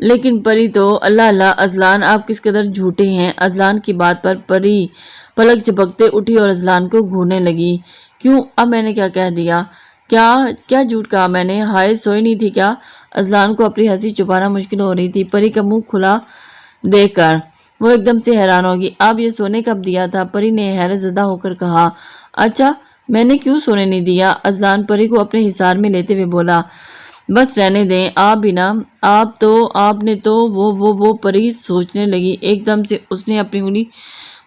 لیکن پری تو اللہ اللہ ازلان آپ کس قدر جھوٹے ہیں۔ ازلان کی بات پر پری پلک جھپکتے اٹھی اور ازلان کو گھورنے لگی۔ کیوں؟ اب میں نے کیا کہہ دیا؟ کیا جھوٹ کہا میں نے؟ ہائے سوئی نہیں تھی کیا؟ ازلان کو اپنی ہنسی چھپانا مشکل ہو رہی تھی۔ پری کا منہ کھلا دیکھ کر وہ ایک دم سے حیران ہوگی۔ آپ یہ سونے کب دیا تھا؟ پری نے حیرت زدہ ہو کر کہا۔ اچھا میں نے کیوں سونے نہیں دیا؟ ازلان پری کو اپنے حصار میں لیتے ہوئے بولا۔ بس رہنے دیں آپ بھی نا، آپ نے تو وہ پری سوچنے لگی۔ ایک دم سے اس نے اپنی انگلی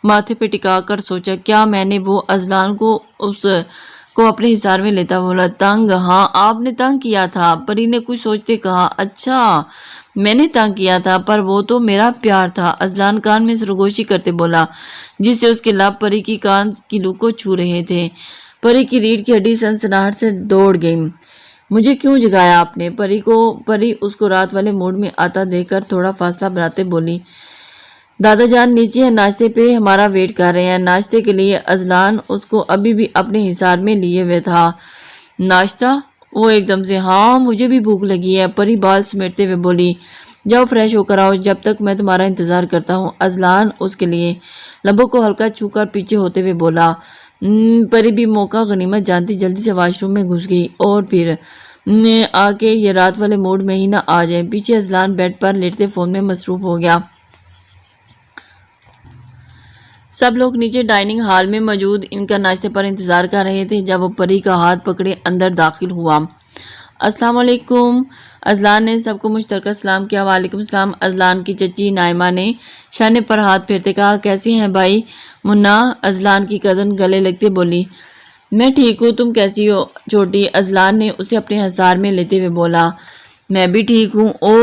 ماتھے پہ ٹکا کر سوچا، کیا میں نے وہ ازلان کو اپنے حصار میں لیتا؟ بولا تنگ؟ ہاں آپ نے تنگ کیا تھا۔ پری نے کچھ سوچتے کہا، اچھا میں نے تنگ کیا تھا، پر وہ تو میرا پیار تھا۔ ازلان کان میں سرگوشی کرتے بولا، جس سے اس کے لب پری کی کان کی لو کو چھو رہے تھے۔ پری کی ریڑھ کی ہڈی سنسناہٹ سے دوڑ گئی۔ مجھے کیوں جگایا آپ نے؟ پری اس کو رات والے موڈ میں آتا دیکھ کر تھوڑا فاصلہ بناتے بولی، دادا جان نیچے ہیں، ناشتے پہ ہمارا ویٹ کر رہے ہیں۔ ناشتے کے لیے ازلان اس کو ابھی بھی اپنے حصار میں لیے ہوئے تھا۔ ناشتہ؟ وہ ایک دم سے، ہاں مجھے بھی بھوک لگی ہے۔ پری بال سمیٹتے ہوئے بولی، جاؤ فریش ہو کر آؤ، جب تک میں تمہارا انتظار کرتا ہوں۔ ازلان اس کے لیے لبوں کو ہلکا چھو کر پیچھے ہوتے ہوئے بولا۔ پری بھی موقع غنیمت جانتی جلدی سے واش روم میں گھس گئی اور پھر آ کے یہ رات والے موڈ میں ہی نہ آ جائیں۔ پیچھے ازلان بیڈ پر لیٹتے فون میں مصروف ہو گیا۔ سب لوگ نیچے ڈائننگ ہال میں موجود ان کا ناشتے پر انتظار کر رہے تھے جب وہ پری کا ہاتھ پکڑے اندر داخل ہوا۔ السلام علیکم۔ ازلان نے سب کو مشترکہ سلام کیا۔ وعلیکم السلام۔ ازلان کی چچی نائمہ نے شانے پر ہاتھ پھیرتے کہا، کیسی ہیں بھائی منا؟ ازلان کی کزن گلے لگتے بولی، میں ٹھیک ہوں، تم کیسی ہو چھوٹی؟ ازلان نے اسے اپنے حصار میں لیتے ہوئے بولا، میں بھی ٹھیک ہوں۔ او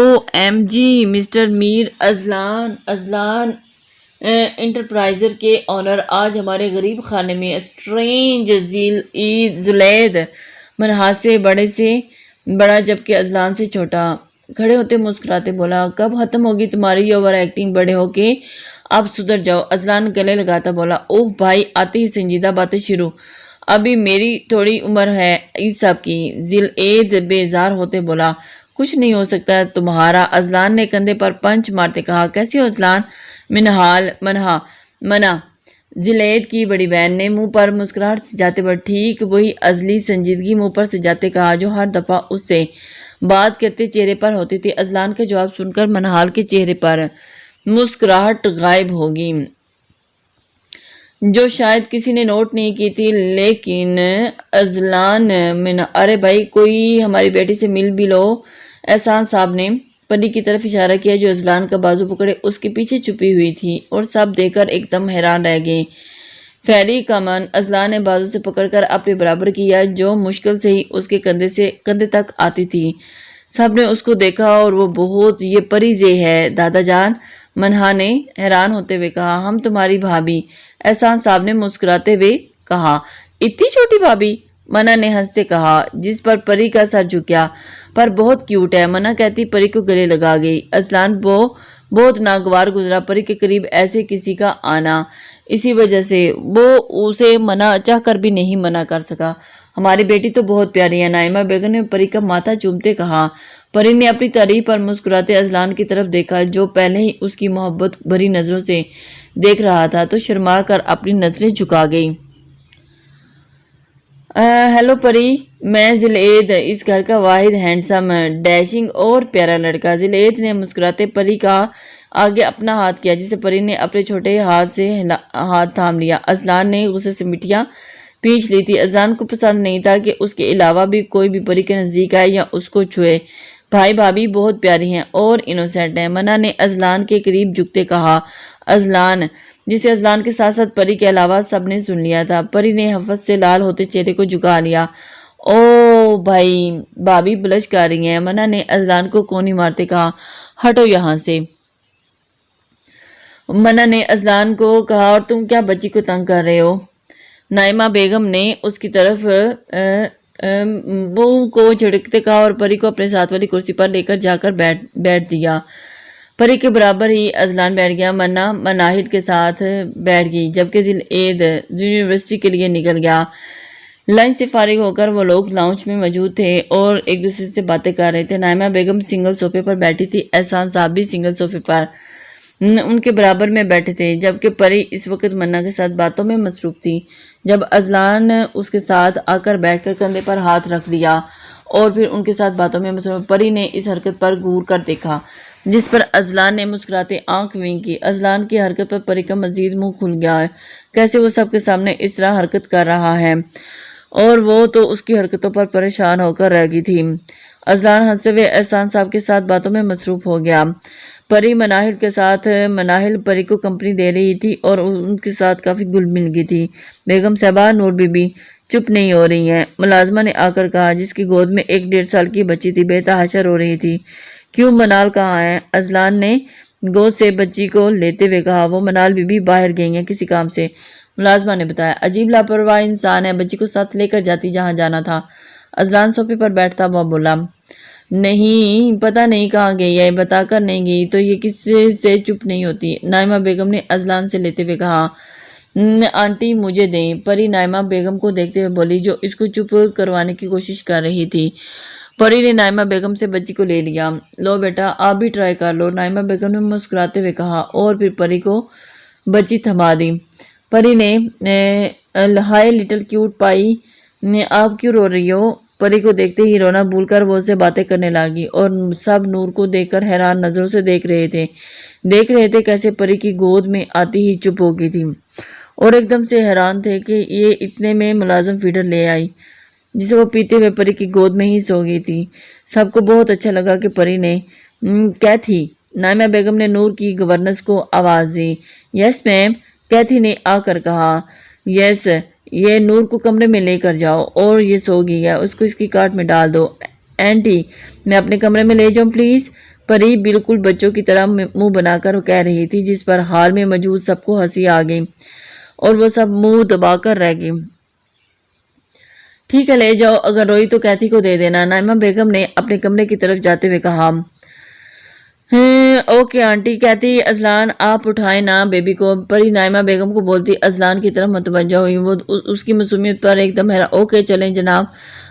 ایم جی مسٹر میر ازلان انٹرپرائزر کے آنر، آج ہمارے غریب خانے میں اسٹرینج زلید منہا سے بڑے سے بڑا جبکہ ازلان سے چھوٹا کھڑے ہوتے مسکراتے بولا، کب ختم ہوگی تمہاری یہ اوور ایکٹنگ؟ بڑے ہو کے اب سدھر جاؤ۔ ازلان گلے لگاتا بولا، اوہ بھائی آتے ہی سنجیدہ باتیں شروع، ابھی میری تھوڑی عمر ہے اس سب کی۔ زلید بیزار ہوتے بولا، کچھ نہیں ہو سکتا تمہارا۔ ازلان نے کندھے پر پنچ مارتے کہا، کیسی ہو ازلان؟ منا زلید کی بڑی بہن نے منہ پر مسکراہٹ سجاتے پر ٹھیک وہی ازلی سنجیدگی منہ پر سجاتے کہا جو ہر دفعہ اس سے بات کرتے چہرے پر ہوتی تھی۔ ازلان کا جواب سن کر منہال کے چہرے پر مسکراہٹ غائب ہوگی جو شاید کسی نے نوٹ نہیں کی تھی، لیکن ازلان ارے بھائی کوئی ہماری بیٹی سے مل بھی لو۔ احسان صاحب نے پری کی طرف اشارہ کیا جو ازلان کا بازو پکڑے اس کے پیچھے چھپی ہوئی تھی اور سب دیکھ کر ایک دم حیران رہ گئے۔ فیری کمن ازلان نے بازو سے پکڑ کر اپنے برابر کیا جو مشکل سے ہی اس کے کندھے تک آتی تھی۔ سب نے اس کو دیکھا اور وہ بہت، یہ پری زے ہے دادا جان، منہا نے حیران ہوتے ہوئے کہا، ہم تمہاری بھابھی۔ احسان صاحب نے مسکراتے ہوئے کہا، اتنی چھوٹی بھابھی؟ منا نے ہنستے کہا، جس پر پری کا سر جھکیا، پر بہت کیوٹ ہے۔ منا کہتی پری کو گلے لگا گئی۔ ازلان بہت ناگوار گزرا پری کے قریب ایسے کسی کا آنا، اسی وجہ سے وہ اسے منع چاہ کر بھی نہیں منع کر سکا۔ ہماری بیٹی تو بہت پیاری ہے، نائمہ بیگم نے پری کا ماتھا چومتے کہا۔ پری نے اپنی تعریف پر مسکراتے ازلان کی طرف دیکھا جو پہلے ہی اس کی محبت بھری نظروں سے دیکھ رہا تھا تو شرما کر اپنی نظریں جھکا گئی۔ ہیلو پری، میں زلید، اس گھر کا واحد ہینڈسم ڈیشنگ اور پیارا لڑکا۔ زلید نے مسکراتے پری کا آگے اپنا ہاتھ کیا جسے پری نے اپنے چھوٹے ہاتھ سے ہاتھ تھام لیا۔ ازلان نے غصے سے مٹیاں پینچ لی تھی۔ ازلان کو پسند نہیں تھا کہ اس کے علاوہ بھی کوئی بھی پری کے نزدیک آئے یا اس کو چھوئے۔ بھائی بھابھی بہت پیاری ہیں اور انوسینٹ ہیں، منا نے ازلان کے قریب جھکتے کہا۔ ازلان، جسے ازلان کے ساتھ ساتھ پری کے علاوہ سب نے سن لیا تھا۔ پری نے حفظ سے لال ہوتے چہرے کو جھکا لیا۔ او بھائی بھابھی بلش کر رہی ہیں، منا نے ازلان کو کونی مارتے کہا، ہٹو یہاں سے۔ منا نے ازلان کو کہا، اور تم کیا بچی کو تنگ کر رہے ہو؟ نائمہ بیگم نے اس کی طرف بہو کو جھڑکتے کہا اور پری کو اپنے ساتھ والی کرسی پر لے کر جا کر بیٹھ دیا۔ پری کے برابر ہی ازلان بیٹھ گیا۔ منا مناہل کے ساتھ بیٹھ گئی جبکہ زلید یونیورسٹی کے لیے نکل گیا۔ لنچ سے فارغ ہو کر وہ لوگ لاؤنج میں موجود تھے اور ایک دوسرے سے باتیں کر رہے تھے۔ نائمہ بیگم سنگل صوفے پر بیٹھی تھی، احسان صاحب بھی سنگل صوفے پر ان کے برابر میں بیٹھے تھے، جبکہ پری اس وقت منا کے ساتھ باتوں میں مصروف تھی۔ جب اذلان اس کے ساتھ آ کر بیٹھ کر کندھے پر ہاتھ رکھ دیا اور پھر ان کے ساتھ باتوں میں مصروف، پری نے اس حرکت پر غور کر دیکھا، جس پر اذلان نے مسکراتے آنکھ وینک کی۔ اذلان کی حرکت پر پری کا مزید منہ کھل گیا ہے، کیسے وہ سب کے سامنے اس طرح حرکت کر رہا ہے، اور وہ تو اس کی حرکتوں پر پریشان ہو کر رہ گئی تھی۔ اذلان ہنستے ہوئے احسان صاحب کے ساتھ باتوں میں مصروف ہو گیا۔ پری مناہل کے ساتھ، مناہل پری کو کمپنی دے رہی تھی اور ان کے ساتھ کافی گل مل گئی تھی۔ بیگم صاحبہ، نور بی بی چپ نہیں ہو رہی ہیں، ملازمہ نے آ کر کہا، جس کی گود میں ایک 1.5 سال کی بچی تھی، بے تحاشا رو رہی تھی۔ کیوں، منال کہاں ہے؟ اذلان نے گود سے بچی کو لیتے ہوئے کہا۔ وہ منال بی بی باہر گئی ہیں کسی کام سے، ملازمہ نے بتایا۔ عجیب لاپرواہ انسان ہے، بچی کو ساتھ لے کر جاتی جہاں جانا تھا۔ اذلان صوفے پر بیٹھتا ہوا بولا، نہیں پتہ نہیں کہاں گئی ہے، بتا کر نہیں گئی تو یہ کس سے چپ نہیں ہوتی۔ نائمہ بیگم نے اذلان سے لیتے ہوئے کہا، آنٹی مجھے دیں۔ پری نائمہ بیگم کو دیکھتے ہوئے بولی، جو اس کو چپ کروانے کی کوشش کر رہی تھی۔ پری نے نائمہ بیگم سے بچی کو لے لیا۔ لو بیٹا، آپ بھی ٹرائی کر لو، نائمہ بیگم نے مسکراتے ہوئے کہا، اور پھر پری کو بچی تھما دی۔ پری نے ہائے لٹل کیوٹ پائی، آپ کیوں رو رہی ہو؟ پری کو دیکھتے ہی رونا بھول کر وہ اسے باتیں کرنے لگی، اور سب نور کو دیکھ کر حیران نظروں سے دیکھ رہے تھے کیسے پری کی گود میں آتی ہی چپ ہو گئی تھی، اور ایک دم سے حیران تھے کہ یہ اتنے میں ملازم فیڈر لے آئی، جسے وہ پیتے ہوئے پری کی گود میں ہی سو گئی تھی۔ سب کو بہت اچھا لگا کہ پری نے کیتھی، نائمہ بیگم نے نور کی گورننس کو آواز دی۔ یس میم، کیتھی نے آ کر کہا۔ یس، یہ نور کو کمرے میں لے کر جاؤ، اور یہ سو گئی ہے، اس کو اس کی کارٹ میں ڈال دو۔ اینٹی، میں اپنے کمرے میں لے جاؤں پلیز؟ پری بالکل بچوں کی طرح منہ بنا کر کہہ رہی تھی، جس پر حال میں موجود سب کو ہنسی آ گئی اور وہ سب منہ دبا کر رہ گئی۔ ٹھیک ہے لے جاؤ، اگر روئی تو کیتھی کو دے دینا، نائمہ بیگم نے اپنے کمرے کی طرف جاتے ہوئے کہا۔ Okay aunty. کیتھی، اذلان آپ اٹھائیں نا بیبی کو، پری نائمہ بیگم کو بولتی اذلان کی طرف متوجہ ہوئی۔ وہ اس کی معصومیت پر ایک دم حیران، اوکے چلیں جناب۔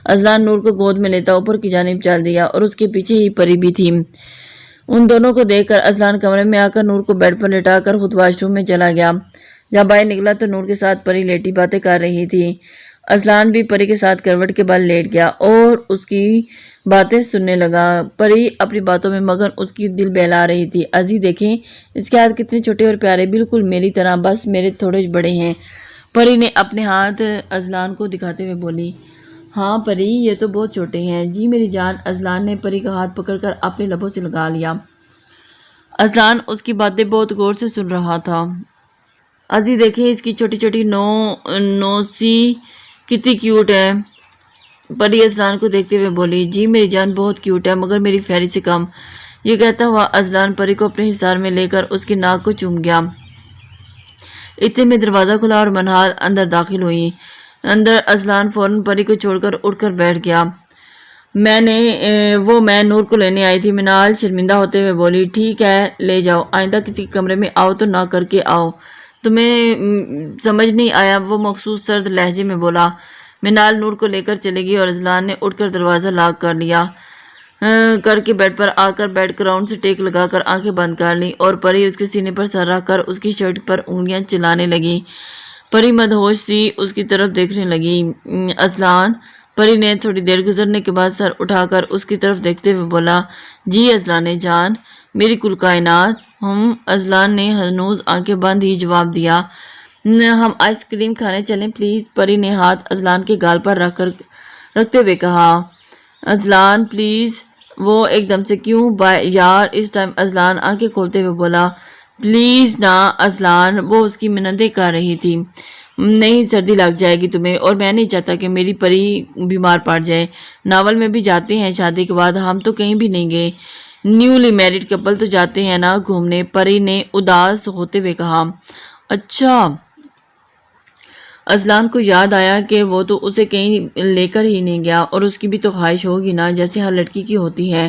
اذلان نور کو گود میں لیتا اوپر کی جانب چل دیا، اور اس کے پیچھے ہی پری بھی تھی۔ ان دونوں کو دیکھ کر اذلان کمرے میں آ کر نور کو بیڈ پر لٹا کر خود واش روم میں چلا گیا۔ جب باہر نکلا تو نور کے ساتھ پری لیٹی باتیں کر رہی تھی۔ اذلان بھی پری کے ساتھ کروٹ کے بل لیٹ گیا اور اس کی باتیں سننے لگا۔ پری اپنی باتوں میں مگن اس کی دل بہلا رہی تھی۔ ازی دیکھیں اس کے ہاتھ کتنے چھوٹے اور پیارے، بالکل میری طرح، بس میرے تھوڑے بڑے ہیں۔ پری نے اپنے ہاتھ اذلان کو دکھاتے ہوئے بولی، ہاں پری یہ تو بہت چھوٹے ہیں۔ جی میری جان۔ اذلان نے پری کا ہاتھ پکڑ کر اپنے لبوں سے لگا لیا۔ اذلان اس کی باتیں بہت غور سے سن رہا تھا۔ ازی دیکھیں اس کی چھوٹی چھوٹی نوسی کتنی کیوٹ ہے۔ پری اذلان کو دیکھتے ہوئے بولی، جی میری جان بہت کیوٹ ہے، مگر میری فیری سے کم۔ یہ کہتا ہوا اذلان پری کو اپنے حصار میں لے کر اس کی ناک کو چوم گیا۔ اتنے میں دروازہ کھلا اور منال اندر داخل ہوئی۔ اندر اذلان فوراً پری کو چھوڑ کر اٹھ کر بیٹھ گیا۔ میں نور کو لینے آئی تھی، منال شرمندہ ہوتے ہوئے بولی۔ ٹھیک ہے لے جاؤ، آئندہ کسی کے کمرے میں آؤ تو نہ کر کے آؤ، تمہیں سمجھ نہیں آیا؟ وہ مخصوص سرد لہجے میں بولا۔ منال نور کو لے کر چلے گی اور اذلان نے اٹھ کر دروازہ لاک کر لیا کر کے بیڈ پر آ کر بیڈ گراؤنڈ سے ٹیک لگا کر آنکھیں بند کر لی، اور پری اس کے سینے پر سر رکھ کر اس کی شرٹ پر انگلیاں چلانے لگی۔ پری مدہوش سی اس کی طرف دیکھنے لگی۔ اذلان، پری نے تھوڑی دیر گزرنے کے بعد سر اٹھا کر اس کی طرف دیکھتے ہوئے بولا، جی اذلان جان، میری کل کائنات۔ اذلان نے ہنوز آنکھیں بند ہی جواب دیا، ہم آئس کریم کھانے چلیں پلیز؟ پری نے ہاتھ اذلان کے گال پر رکھتے ہوئے کہا۔ Azlan please. وہ ایک دم سے کیوں یار؟ اس ٹائم اذلان آنکھیں کھولتے ہوئے بولا، پلیز نا اذلان۔ وہ اس کی منتیں کر رہی تھی، نہیں سردی لگ جائے گی تمہیں، اور میں نہیں چاہتا کہ میری پری بیمار پڑ جائے۔ ناول میں بھی جاتے ہیں شادی کے بعد، ہم تو کہیں بھی نہیں گئے، نیولی میرڈ کپل تو جاتے ہیں نا گھومنے، پری نے اداس ہوتے ہوئے کہا۔ اچھا۔ اذلان کو یاد آیا کہ وہ تو اسے کہیں لے کر ہی نہیں گیا، اور اس کی بھی تو خواہش ہوگی نا جیسے ہر لڑکی کی ہوتی ہے۔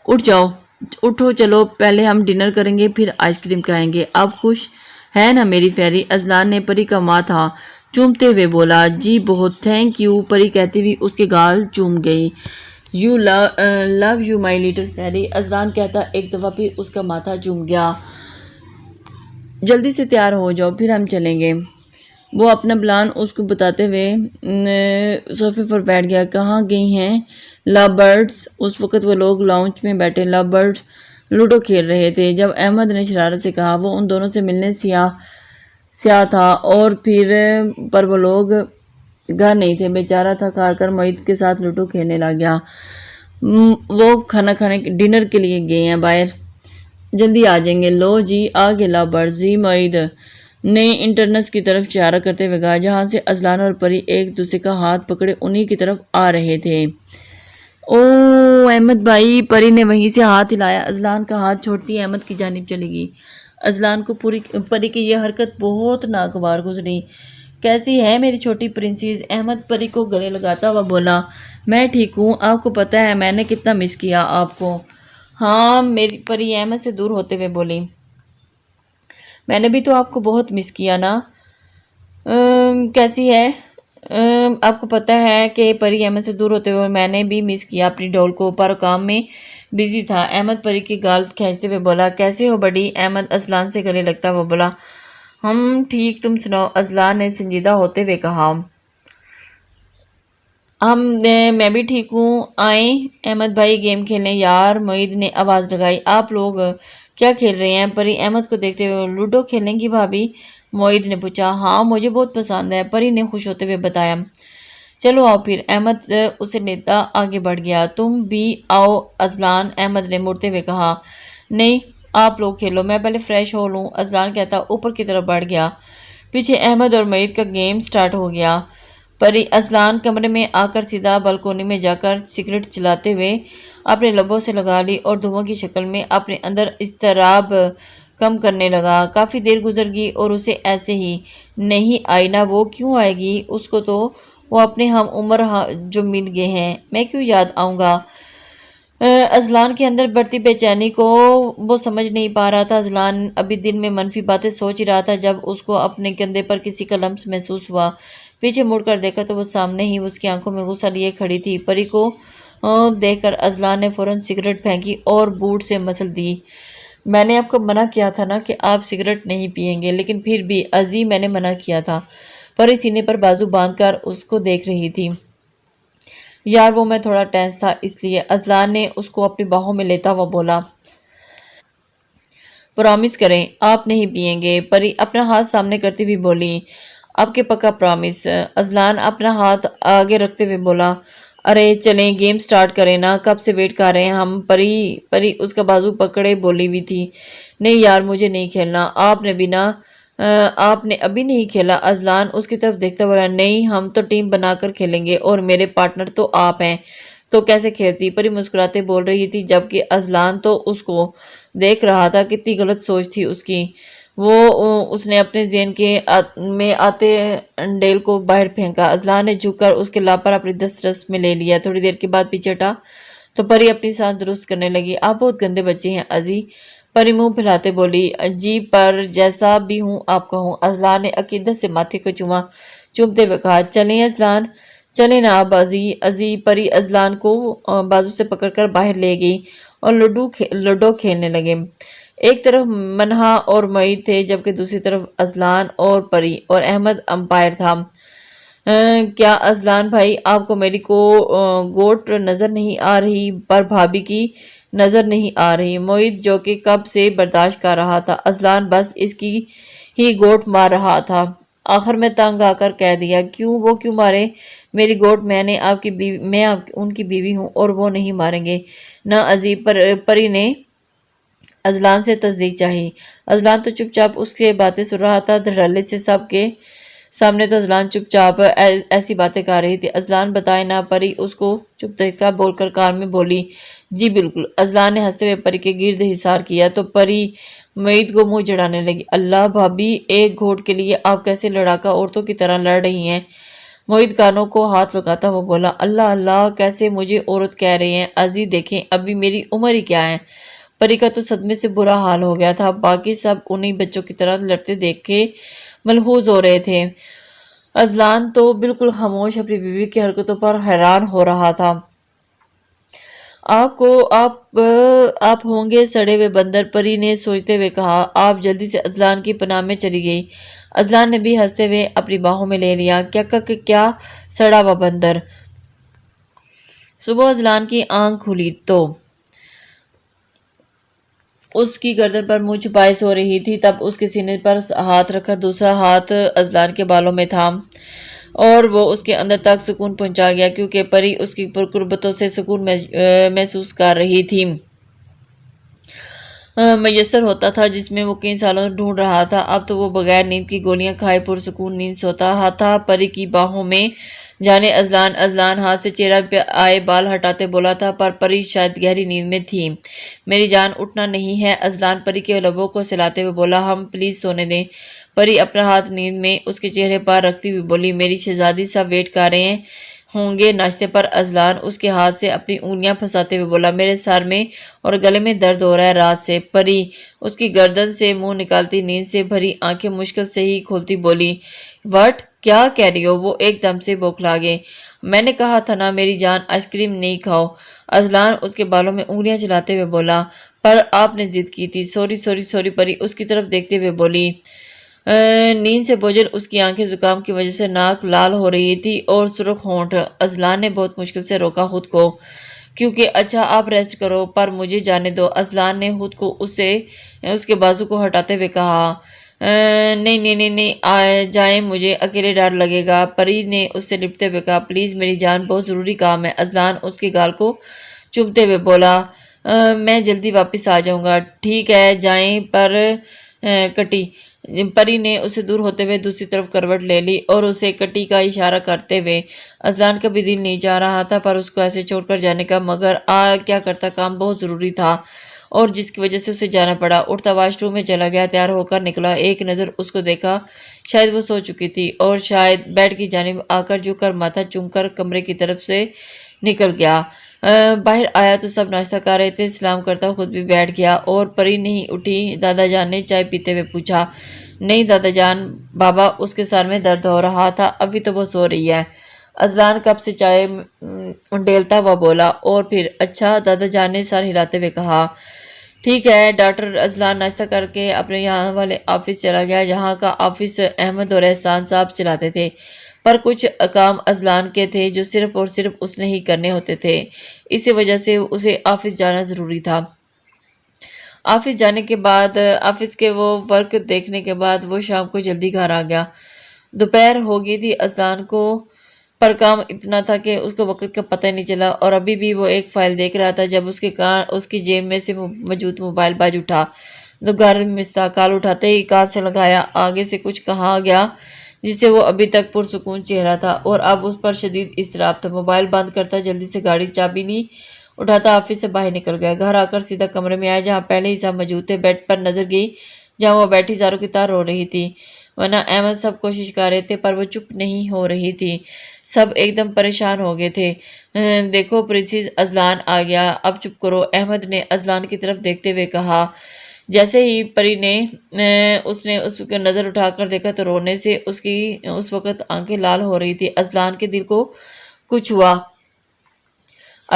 اٹھو چلو، پہلے ہم ڈنر کریں گے پھر آئس کریم کھائیں گے، اب خوش ہے نا میری فیری؟ اذلان نے پری کا ماتھا چومتے ہوئے بولا۔ جی بہت تھینک یو، پری کہتی ہوئی اس کے گال چوم گئی۔ You love you my little fairy, Azlan کہتا ایک دفعہ پھر اس کا ماتھا چوم گیا۔ جلدی سے تیار ہو جاؤ پھر ہم چلیں گے۔ وہ اپنا پلان اس کو بتاتے ہوئے صوفے پر بیٹھ گیا۔ کہاں گئی ہیں لا برڈز؟ اس وقت وہ لوگ لاؤنج میں بیٹھے لا برڈز لوڈو کھیل رہے تھے جب احمد نے شرارت سے کہا۔ وہ ان دونوں سے ملنے سیاہ تھا اور پھر پر وہ لوگ گھر نہیں تھے۔ بیچارہ تھک ہار کر معید کے ساتھ لوڈو کھیلنے لگ گیا۔ وہ کھانا کھانے ڈنر کے لیے گئے ہیں باہر، جلدی آ جائیں گے۔ لو جی آ گئے لا برڈز۔ جی معید نے انٹرنس کی طرف اشارہ کرتے ہوئے کہا جہاں سے اذلان اور پری ایک دوسرے کا ہاتھ پکڑے انہی کی طرف آ رہے تھے۔ او احمد بھائی، پری نے وہیں سے ہاتھ ہلایا۔ اذلان کا ہاتھ چھوڑتی احمد کی جانب چلی گئی۔ اذلان کو پری کی یہ حرکت بہت ناگوار گزری۔ کیسی ہے میری چھوٹی پرنسس؟ احمد پری کو گلے لگاتا ہوا بولا۔ میں ٹھیک ہوں، آپ کو پتہ ہے میں نے کتنا مس کیا آپ کو۔ ہاں میری پری احمد سے دور ہوتے ہوئے بولی۔ میں نے بھی تو آپ کو بہت مس کیا نا۔ کیسی ہے؟ آپ کو پتہ ہے کہ پری احمد سے دور ہوتے ہوئے میں نے بھی مس کیا اپنی ڈول کو، پر کام میں بزی تھا۔ احمد پری کی گال کھینچتے ہوئے بولا۔ کیسے ہو بڑی؟ احمد اذلان سے گلے لگتا ہوا بولا۔ ہم ٹھیک، تم سناؤ؟ اذلان نے سنجیدہ ہوتے ہوئے کہا۔ میں بھی ٹھیک ہوں، آئیں احمد بھائی گیم کھیلیں یار، معید نے آواز لگائی۔ آپ لوگ کیا کھیل رہے ہیں؟ پری احمد کو دیکھتے ہوئے لوڈو کھیلیں گی بھابھی؟ معید نے پوچھا۔ ہاں مجھے بہت پسند ہے، پری نے خوش ہوتے ہوئے بتایا۔ چلو آؤ پھر، احمد اسے لیتا آگے بڑھ گیا۔ تم بھی آؤ اذلان، احمد نے مڑتے ہوئے کہا۔ نہیں آپ لوگ کھیلو، میں پہلے فریش ہو لوں، اذلان کہتا اوپر کی طرف بڑھ گیا۔ پیچھے احمد اور معید کا گیم سٹارٹ ہو گیا۔ پری اذلان کمرے میں آ کر سیدھا بالکونی میں جا کر سگریٹ چلاتے ہوئے اپنے لبوں سے لگا لی اور دھواں کی شکل میں اپنے اندر اضطراب کم کرنے لگا۔ کافی دیر گزر گئی اور اسے ایسے ہی نہیں آئی نا، وہ کیوں آئے گی؟ اس کو تو وہ اپنے ہم عمر جو مل گئے ہیں، میں کیوں یاد آؤں گا؟ اذلان کے اندر بڑھتی بے چینی کو وہ سمجھ نہیں پا رہا تھا۔ اذلان ابھی دل میں منفی باتیں سوچ ہی رہا تھا جب اس کو اپنے کندھے پر کسی کا لمس محسوس ہوا۔ پیچھے مڑ کر دیکھا تو وہ سامنے ہی اس کی آنکھوں میں غصہ لیے کھڑی تھی۔ پری کو دیکھ کر اذلان نے فوراً سگریٹ پھینکی اور بوٹ سے مسل دی۔ میں نے آپ کو منع کیا تھا نا کہ آپ سگریٹ نہیں پئیں گے، لیکن پھر بھی ازی میں نے منع کیا تھا۔ پری سینے پر بازو باندھ کر اس کو دیکھ رہی تھی۔ یار وہ میں تھوڑا ٹینس تھا اس لیے، اذلان نے اس کو اپنی باہوں میں لیتا ہوا بولا۔ پرامس کریں آپ نہیں پئیں گے، پری اپنا ہاتھ سامنے کرتی ہوئی بولی۔ آپ کے پکا پرامس؟ اذلان اپنا ہاتھ آگے رکھتے ہوئے بولا۔ ارے چلیں گیم سٹارٹ کریں نا، کب سے ویٹ کر رہے ہیں ہم۔ پری اس کا بازو پکڑے بولی ہوئی تھی۔ نہیں یار مجھے نہیں کھیلنا، آپ نے ابھی نہیں کھیلا؟ اذلان اس کی طرف دیکھتا بولا۔ نہیں ہم تو ٹیم بنا کر کھیلیں گے اور میرے پارٹنر تو آپ ہیں، تو کیسے کھیلتی؟ پری مسکراتے بول رہی تھی جبکہ اذلان تو اس کو دیکھ رہا تھا۔ کتنی غلط سوچ تھی اس کی۔ اس نے اپنے ذہن میں آتے ڈیل کو باہر پھینکا۔ اذلان نے جھک کر اس کے لب پر اپنی دسترس میں لے لیا۔ تھوڑی دیر کے بعد پیچھے ہٹا تو پری اپنی سانس درست کرنے لگی۔ آپ بہت گندے بچے ہیں ازی، پری منہ پھیلاتے بولی۔ جی پر جیسا بھی ہوں آپ کا ہوں، اذلان نے عقیدت سے ماتھے کو چومتے ہوئے کہا۔ چلیں اذلان، چلیں نا اب ازی۔ پری اذلان کو بازو سے پکڑ کر باہر لے گئی اور لوڈو کھیلنے لگے۔ ایک طرف منہا اور معید تھے جبکہ دوسری طرف اذلان اور پری اور احمد امپائر تھا۔ کیا اذلان بھائی آپ کو میری گوٹ نظر نہیں آ رہی؟ پر بھابھی کی نظر نہیں آ رہی؟ معید جو کہ کب سے برداشت کر رہا تھا اذلان بس اس کی ہی گوٹ مار رہا تھا، آخر میں تنگ آ کر کہہ دیا۔ وہ کیوں مارے میری گوٹ؟ میں ان کی بیوی ہوں اور وہ نہیں ماریں گے نا ازی۔ پری نے اذلان سے تصدیق چاہی۔ اذلان تو چپ چاپ اس کے باتیں سن رہا تھا۔ دھڑلے سے سب کے سامنے تو اذلان چپ چاپ ایسی باتیں کر رہی تھی۔ اذلان بتائے نا، پری اس کو چپ دھکا بول کر کان میں بولی۔ جی بالکل۔ اذلان نے ہنستے ہوئے پری کے گرد حصار کیا تو پری معید کو منہ چڑھانے لگی۔ اللہ بھابھی، ایک گھوٹ کے لیے آپ کیسے لڑاکا عورتوں کی طرح لڑ رہی ہیں؟ معید کانوں کو ہاتھ لگاتا وہ بولا۔ اللہ اللہ، کیسے مجھے عورت کہہ رہے ہیں؟ ازی دیکھیں ابھی میری عمر ہی کیا ہے۔ پری کا تو صدمے سے برا حال ہو گیا تھا، باقی سب انہی بچوں کی طرح لڑتے دیکھ کے ملحوظ ہو رہے تھے۔ ازلان تو بالکل خاموش اپنی بیوی کی حرکتوں پر حیران ہو رہا تھا۔ آپ ہوں گے سڑے ہوئے بندر، پری نے سوچتے ہوئے کہا۔ آپ جلدی سے ازلان کی پناہ میں چلی گئی۔ ازلان نے بھی ہنستے ہوئے اپنی باہوں میں لے لیا۔ کیا سڑا ہوا بندر؟ صبح ازلان کی آنکھ کھلی تو اس کی گردن پر منہ چھپائے سو رہی تھی۔ تب اس کے سینے پر ہاتھ رکھا، دوسرا ہاتھ ازلان کے بالوں میں تھا اور وہ اس کے اندر تک سکون پہنچا گیا، کیونکہ پری اس کی پرقربتوں سے سکون محسوس کر رہی تھی۔ میسر ہوتا تھا جس میں وہ کئی سالوں سے ڈھونڈ رہا تھا۔ اب تو وہ بغیر نیند کی گولیاں کھائے پرسکون نیند سوتا تھا۔ پری کی باہوں میں جانے ازلان ہاتھ سے چہرہ پہ آئے بال ہٹاتے بولا تھا، پر پری شاید گہری نیند میں تھی۔ میری جان اٹھنا نہیں ہے، ازلان پری کے لبوں کو سلاتے ہوئے بولا۔ ہم پلیز سونے دیں۔ پری اپنا ہاتھ نیند میں اس کے چہرے پر رکھتی ہوئی بولی۔ میری شہزادی سب ویٹ کر رہے ہوں گے ناشتے پر۔ ازلان اس کے ہاتھ سے اپنی انگلیاں پھنساتے ہوئے بولا۔ میرے سر میں اور گلے میں درد ہو رہا ہے رات سے۔ پری اس کی گردن سے منہ نکالتی نیند سے بھری آنکھیں مشکل سے ہی کھولتی بولی۔ وٹ؟ کیا کہہ رہی ہو؟ وہ ایک دم سے بوکھلا گئے۔ میں نے کہا تھا نا میری جان آئس کریم نہیں کھاؤ۔ ازلان اس کے بالوں میں انگلیاں چلاتے ہوئے بولا۔ پر آپ نے ضد کی تھی۔ سوری پری اس کی طرف دیکھتے ہوئے بولی۔ نیند سے بوجھل اس کی آنکھیں زکام کی وجہ سے ناک لال ہو رہی تھی اور سرخ ہونٹ۔ ازلان نے بہت مشکل سے روکا خود کو، کیونکہ اچھا آپ ریسٹ کرو پر مجھے جانے دو۔ ازلان نے خود کو اس کے بازو کو ہٹاتے ہوئے کہا۔ نہیں جائیں، مجھے اکیلے ڈر لگے گا۔ پری نے اس سے لپٹتے ہوئے کہا۔ پلیز میری جان بہت ضروری کام ہے۔ ازلان اس کے گال کو چومتے ہوئے بولا۔ میں جلدی واپس آ جاؤں گا۔ ٹھیک ہے جائیں، پر کٹی۔ پری نے اسے دور ہوتے ہوئے دوسری طرف کروٹ لے لی اور اسے کٹی کا اشارہ کرتے ہوئے۔ ازلان کا بھی دل نہیں چاہ رہا تھا پر اس کو ایسے چھوڑ کر جانے کا، مگر کیا کرتا، کام بہت ضروری تھا اور جس کی وجہ سے اسے جانا پڑا۔ اٹھتا واش روم میں چلا گیا، تیار ہو کر نکلا۔ ایک نظر اس کو دیکھا، شاید وہ سو چکی تھی اور شاید بیڈ کی جانب آ کر جھک کر ماتھا چوم کر کمرے کی طرف سے نکل گیا۔ باہر آیا تو سب ناشتہ کر رہے تھے۔ سلام کرتا خود بھی بیٹھ گیا اور پری نہیں اٹھی۔ دادا جان نے چائے پیتے ہوئے پوچھا۔ نہیں دادا جان، بابا اس کے سر میں درد ہو رہا تھا، ابھی تو وہ سو رہی ہے۔ ازلان کپ سے چائے ڈیلتا ہوا بولا اور پھر اچھا، دادا جان نے سر ہلاتے ہوئے کہا۔ ٹھیک ہے ڈاکٹر۔ ازلان ناشتہ کر کے اپنے یہاں والے آفس چلا گیا، جہاں کا آفس احمد اور احسان صاحب چلاتے تھے، پر کچھ کام ازلان کے تھے جو صرف اور صرف اس نے ہی کرنے ہوتے تھے، اسی وجہ سے اسے آفس جانا ضروری تھا۔ آفس جانے کے بعد، آفس کے وہ ورک دیکھنے کے بعد وہ شام کو جلدی گھر آ گیا۔ دوپہر ہو گئی تھی۔ ازلان کو پر کام اتنا تھا کہ اس کو وقت کا پتہ نہیں چلا اور ابھی بھی وہ ایک فائل دیکھ رہا تھا جب اس کی جیب میں سے موجود موبائل بج اٹھا۔ تو گھر میں کال اٹھاتے ہی کان سے لگایا، آگے سے کچھ کہا گیا جس سے وہ ابھی تک پرسکون چہرہ تھا اور اب اس پر شدید اضطراب تھا۔ موبائل بند کرتا جلدی سے گاڑی چابی نہیں اٹھاتا آفس سے باہر نکل گیا۔ گھر آ کر سیدھا کمرے میں آیا جہاں پہلے ہی سب موجود تھے۔ بیڈ پر نظر گئی جہاں وہ بیٹھی زاروں کی طرح رو رہی تھی، ورنہ احمد سب کوشش کر رہے تھے پر وہ چپ نہیں ہو رہی تھی۔ سب ایک دم پریشان ہو گئے تھے۔ دیکھو پرنسس، ازلان آ گیا، اب چپ کرو، احمد نے ازلان کی طرف دیکھتے ہوئے کہا۔ جیسے ہی پری نے اس کو نظر اٹھا کر دیکھا تو رونے سے اس وقت آنکھیں لال ہو رہی تھی۔ ازلان کے دل کو کچھ ہوا۔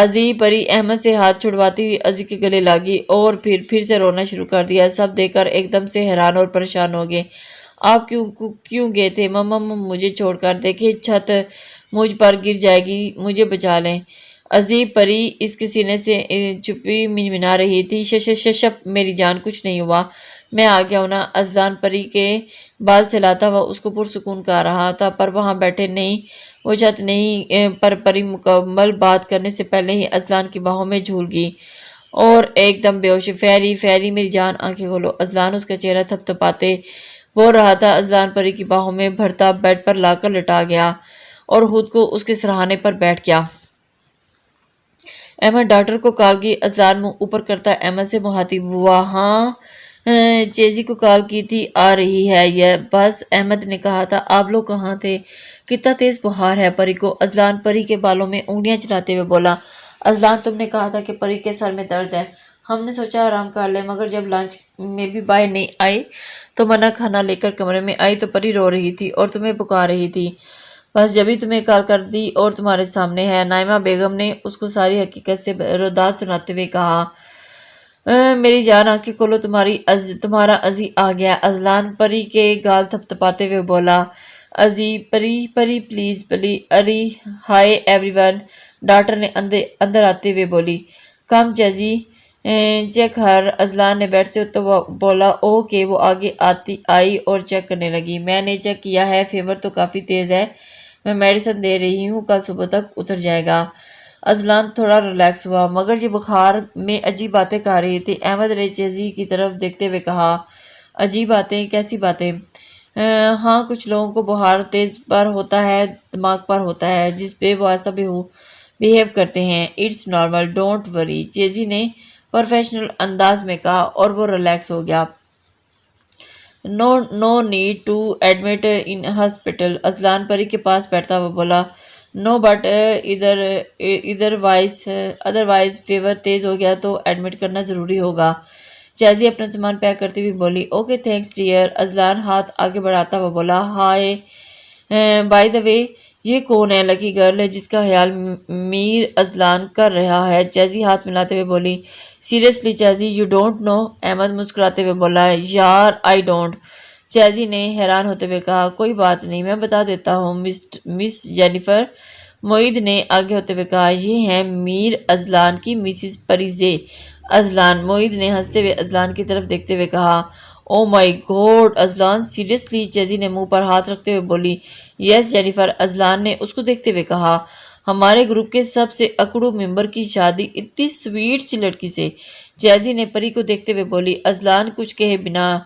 ازی، پری احمد سے ہاتھ چھڑواتی ہوئی ازی کے گلے لاگی اور پھر سے رونا شروع کر دیا۔ سب دیکھ کر ایک دم سے حیران اور پریشان ہو گئے۔ آپ کیوں گئے تھے؟ مما مجھے چھوڑ کر، دیکھیں چھت مجھ پر گر جائے گی، مجھے بچا لیں۔ ازی، پری اس کے سینے سے چپی منمنا رہی تھی۔ شپ میری جان، کچھ نہیں ہوا، میں آ گیا ہوں نا۔ ازلان پری کے بال سلاتا ہوا اس کو پرسکون کر رہا تھا، پر وہاں بیٹھے نہیں، وہ چھت نہیں پر پری مکمل بات کرنے سے پہلے ہی ازلان کی باہوں میں جھول گئی اور ایک دم بے ہوش۔ فیری میری جان، آنکھیں کھولو۔ ازلان اس کا چہرہ تھپ تھپاتے بول رہا تھا۔ ازلان پری کی باہوں میں بھرتا بیڈ پر لا کر لٹا گیا اور خود کو اس کے سرہانے پر بیٹھ گیا۔ احمد ڈاکٹر کو کال کی۔ ازلان منہ اوپر کرتا احمد سے مخاطب ہوا۔ ہاں چیزی کو کال کی تھی، آ رہی ہے یہ بس۔ احمد نے کہا تھا آپ لوگ کہاں تھے؟ کتنا تیز بخار ہے پری کو؟ ازلان پری کے بالوں میں انگلیاں چلاتے ہوئے بولا۔ ازلان، تم نے کہا تھا کہ پری کے سر میں درد ہے، ہم نے سوچا آرام کر لیں، مگر جب لنچ میں بھی باہر نہیں آئی تو منع کھانا لے کر کمرے میں آئی تو پری رو رہی تھی اور تمہیں پکار رہی تھی۔ بس جبھی تمہیں کال کر دی اور تمہارے سامنے ہے۔ نائمہ بیگم نے اس کو ساری حقیقت سے روداد سناتے ہوئے کہا، میری جان آنکھیں کھولو، تمہارا ازی آ گیا۔ اذلان پری کے گال تھپ تھپاتے ہوئے بولا، ازی، پری پری پلیز پلی اری، ہائے ایوری ون، ڈاکٹر نے اندر آتے ہوئے بولی، کم چیزی چیک ہر۔ اذلان نے بیٹھ سے تو بولا، اوکے۔ وہ آگے آئی اور چیک کرنے لگی۔ میں نے چیک کیا ہے، فیور تو کافی تیز ہے، میں میڈیسن دے رہی ہوں، کل صبح تک اتر جائے گا۔ اذلان تھوڑا ریلیکس ہوا، مگر یہ بخار میں عجیب باتیں کہہ رہی تھی۔ احمد نے چیزی کی طرف دیکھتے ہوئے کہا، عجیب باتیں؟ کیسی باتیں؟ ہاں، کچھ لوگوں کو بخار تیز پر ہوتا ہے، دماغ پر ہوتا ہے، جس پہ وہ ایسا بیہیو کرتے ہیں۔ اٹس نارمل، ڈونٹ وری، چیزی نے پروفیشنل انداز میں کہا اور وہ ریلیکس ہو گیا۔ No need to admit in hospital. Azlan Pari کے پاس بیٹھتا ہوا بولا، نو بٹ ادروائز فیور تیز ہو گیا تو ایڈمٹ کرنا ضروری ہوگا۔ چیزی اپنا سامان پیک کرتے ہوئے بولی، اوکے تھینکس ڈیئر۔ اذلان ہاتھ آگے بڑھاتا ہوا بولا، ہائے بائی دا وے، یہ کون ہے لکی گرل ہے جس کا خیال میر اذلان کر رہا ہے؟ چیزی ہاتھ ملاتے ہوئے بولی، سیریسلی چیزی، یو ڈونٹ نو؟ احمد مسکراتے ہوئے بولا، یار آئی ڈونٹ۔ چیزی نے حیران ہوتے ہوئے کہا، کوئی بات نہیں، میں بتا دیتا ہوں مس جینیفر۔ معید نے آگے ہوتے ہوئے کہا، یہ ہیں میر اذلان کی مسز پریزے۔ اذلان، معید نے ہنستے ہوئے اذلان کی طرف دیکھتے ہوئے کہا، او مائی گاڈ اذلان، سیریسلی؟ چیزی نے منہ پر ہاتھ رکھتے ہوئے بولی، یس جینیفر۔ اذلان نے اس کو دیکھتے ہوئے کہا، ہمارے گروپ کے سب سے اکڑو ممبر کی شادی اتنی سویٹ سی لڑکی سے۔ چیزی نے پری کو دیکھتے ہوئے بولی۔ اذلان کچھ کہے بنا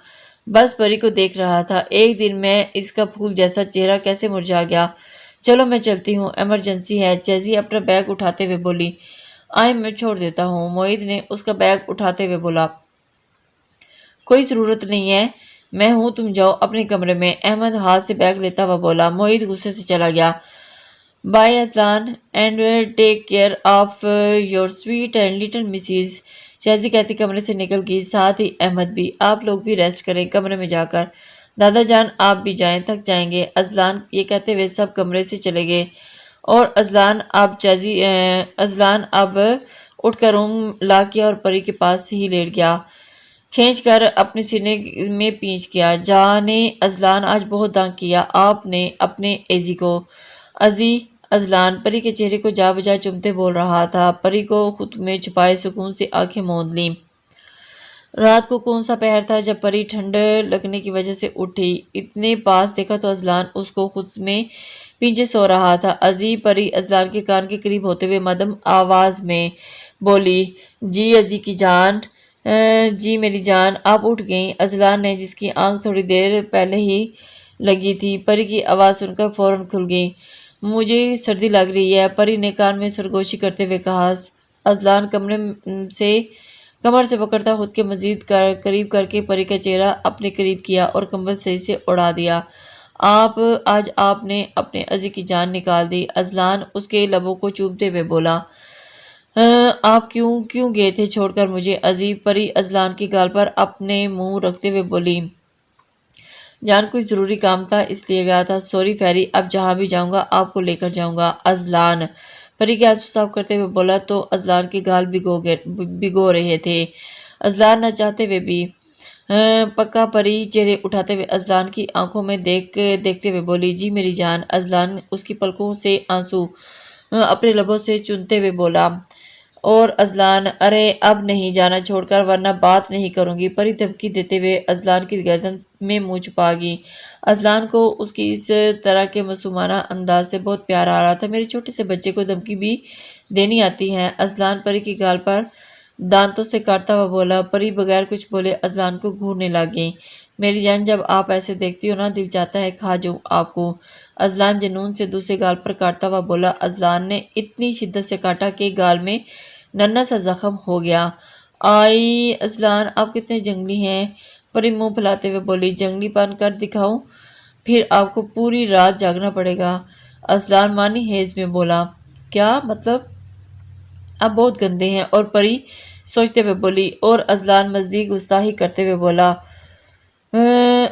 بس پری کو دیکھ رہا تھا۔ ایک دن میں اس کا پھول جیسا چہرہ کیسے مرجھا گیا۔ چلو میں چلتی ہوں، ایمرجنسی ہے۔ چیزی اپنا بیگ اٹھاتے ہوئے بولی، میں چھوڑ دیتا ہوں۔ معید نے اس کا بیگ اٹھاتے ہوئے بولا، کوئی ضرورت نہیں ہے، میں ہوں، تم جاؤ اپنے کمرے میں۔ احمد ہاتھ سے بیگ لیتا ہوا بولا۔ معید غصے سے چلا گیا۔ Bye Azlan, and take care of your sweet and little Mrs. چیزی کہتی کمرے سے نکل گئی، ساتھ ہی احمد بھی۔ آپ لوگ بھی ریسٹ کریں کمرے میں جا کر۔ دادا جان آپ بھی جائیں، تھک جائیں گے۔ اذلان یہ کہتے ہوئے سب کمرے سے چلے گئے اور اذلان اب اٹھ کر روم لا کیا اور پری کے پاس ہی لیٹ گیا، کھینچ کر اپنے سینے میں پینچ کیا۔ جانے اذلان آج بہت تنگ کیا آپ نے اپنے ایزی کو۔ ازی، اذلان پری کے چہرے کو جا بجا چومتے بول رہا تھا۔ پری کو خود میں چھپائے سکون سے آنکھیں موند لیں۔ رات کو کون سا پہر تھا جب پری ٹھنڈ لگنے کی وجہ سے اٹھی۔ اتنے پاس دیکھا تو اذلان اس کو خود میں پیچھے سو رہا تھا۔ ازی، پری اذلان کے کان کے قریب ہوتے ہوئے مدھم آواز میں بولی، جی ازی کی جان، جی میری جان، آپ اٹھ گئیں؟ اذلان نے، جس کی آنکھ تھوڑی دیر پہلے ہی لگی تھی، پری کی آواز سن کر فوراً کھل گئی۔ مجھے سردی لگ رہی ہے، پری نے کان میں سرگوشی کرتے ہوئے کہا۔ اذلان کمر سے پکڑتا خود کے مزید قریب کر کے پری کا چہرہ اپنے قریب کیا اور کمبل صحیح سے اڑا دیا۔ آج آپ نے اپنے ازی کی جان نکال دی۔ اذلان اس کے لبوں کو چومتے ہوئے بولا، آپ کیوں گئے تھے چھوڑ کر مجھے ازی؟ پری اذلان کی گال پر اپنے منہ رکھتے ہوئے بولی، جان کچھ ضروری کام تھا اس لیے گیا تھا، سوری فیری، اب جہاں بھی جاؤں گا آپ کو لے کر جاؤں گا۔ اذلان پری کے آنسو صاف کرتے ہوئے بولا تو اذلان کے گال بھگو رہے تھے۔ اذلان نہ چاہتے ہوئے بھی پکا پری چہرے اٹھاتے ہوئے اذلان کی آنکھوں میں دیکھتے ہوئے بولی، جی میری جان۔ اذلان اس کی پلکوں سے آنسو اپنے لبوں سے چنتے ہوئے بولا، اور اذلان، ارے اب نہیں جانا چھوڑ کر ورنہ بات نہیں کروں گی۔ پری دھمکی دیتے ہوئے اذلان کی گردن میں منہ چھپا گئی۔ اذلان کو اس کی اس طرح کے معصومانہ انداز سے بہت پیار آ رہا تھا۔ میرے چھوٹے سے بچے کو دھمکی بھی دینی آتی ہے؟ اذلان پری کی گال پر دانتوں سے کاٹتا ہوا بولا۔ پری بغیر کچھ بولے اذلان کو گھورنے لگی۔ میری جان، جب آپ ایسے دیکھتی ہو نا، دل چاہتا ہے کھا جاؤں آپ کو۔ اذلان جنون سے دوسرے گال پر کاٹتا ہوا بولا۔ اذلان نے اتنی شدت سے کاٹا کہ گال میں ننھا سا زخم ہو گیا۔ آئی اذلان، آپ کتنے جنگلی ہیں۔ پری منہ پھلاتے ہوئے بولی، جنگلی پن کر دکھاؤں؟ پھر آپ کو پوری رات جاگنا پڑے گا۔ اذلان مانی ہیز میں بولا، کیا مطلب؟ آپ بہت گندے ہیں۔ اور پری سوچتے ہوئے بولی، اور ازلان مزید گستاخی کرتے ہوئے بولا،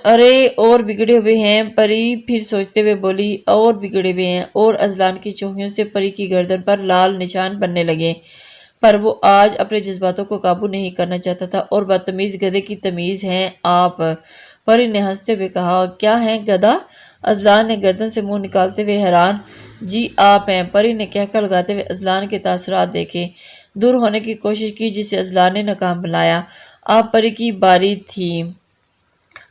ارے اور بگڑے ہوئے ہیں۔ پری پھر سوچتے ہوئے بولی، اور بگڑے ہوئے ہیں، اور ازلان کی چوکیوں سے پری کی گردن پر لال نشان بننے لگے۔ پر وہ آج اپنے جذباتوں کو قابو نہیں کرنا چاہتا تھا، اور بدتمیز گدھے کی تمیز ہیں آپ؟ پری نے ہنستے ہوئے کہا، کیا ہیں گدھا؟ ازلان نے گردن سے منہ نکالتے ہوئے حیران، جی آپ ہیں۔ پری نے کہکہ لگاتے ہوئے ازلان کے تاثرات دیکھے، دور ہونے کی کوشش کی، جسے ازلان نے ناکام بنایا۔ آپ پری کی باری تھی۔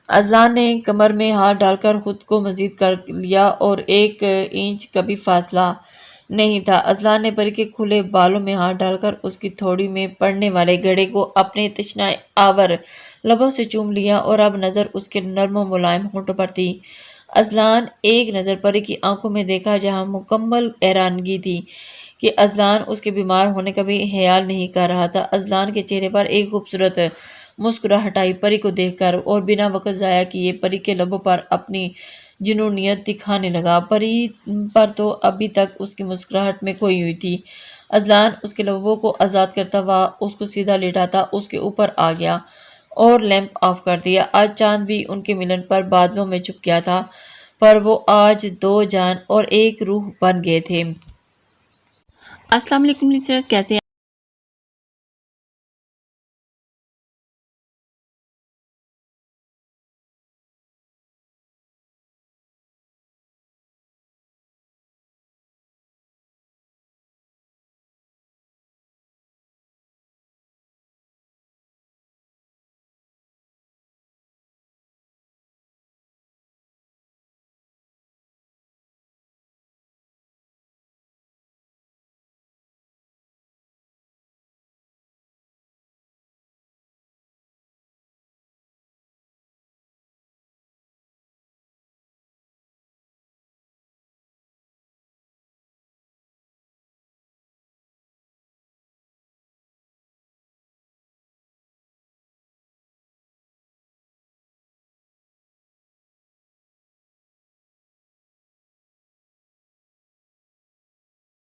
ازلان نے کمر میں ہاتھ ڈال کر خود کو مزید کر لیا، اور 1 انچ کا بھی فاصلہ نہیں تھا۔ ازلان نے پری کے کھلے بالوں میں ہاتھ ڈال کر اس کی تھوڑی میں پڑنے والے گڑھے کو اپنے تشنہ آور لبوں سے چوم لیا، اور اب نظر اس کے نرم و ملائم ہونٹوں پر تھی۔ ازلان ایک نظر پری کی آنکھوں میں دیکھا، جہاں مکمل حیرانگی تھی کہ ازلان اس کے بیمار ہونے کا بھی خیال نہیں کر رہا تھا۔ ازلان کے چہرے پر ایک خوبصورت مسکراہٹ آئی پری کو دیکھ کر، اور بنا وقت ضائع کیے پری کے لبوں پر اپنی جنونیت دکھانے لگا۔ پری پر تو ابھی تک اس کی مسکراہٹ میں کھوئی ہوئی تھی۔ ازلان اس کے لبوں کو آزاد کرتا ہوا اس کو سیدھا لیٹاتا اس کے اوپر آ گیا، اور لیمپ آف کر دیا۔ آج چاند بھی ان کے ملن پر بادلوں میں چھپ گیا تھا، پر وہ آج 2 جان اور 1 روح بن گئے تھے۔ السلام علیکم لسنرز، کیسے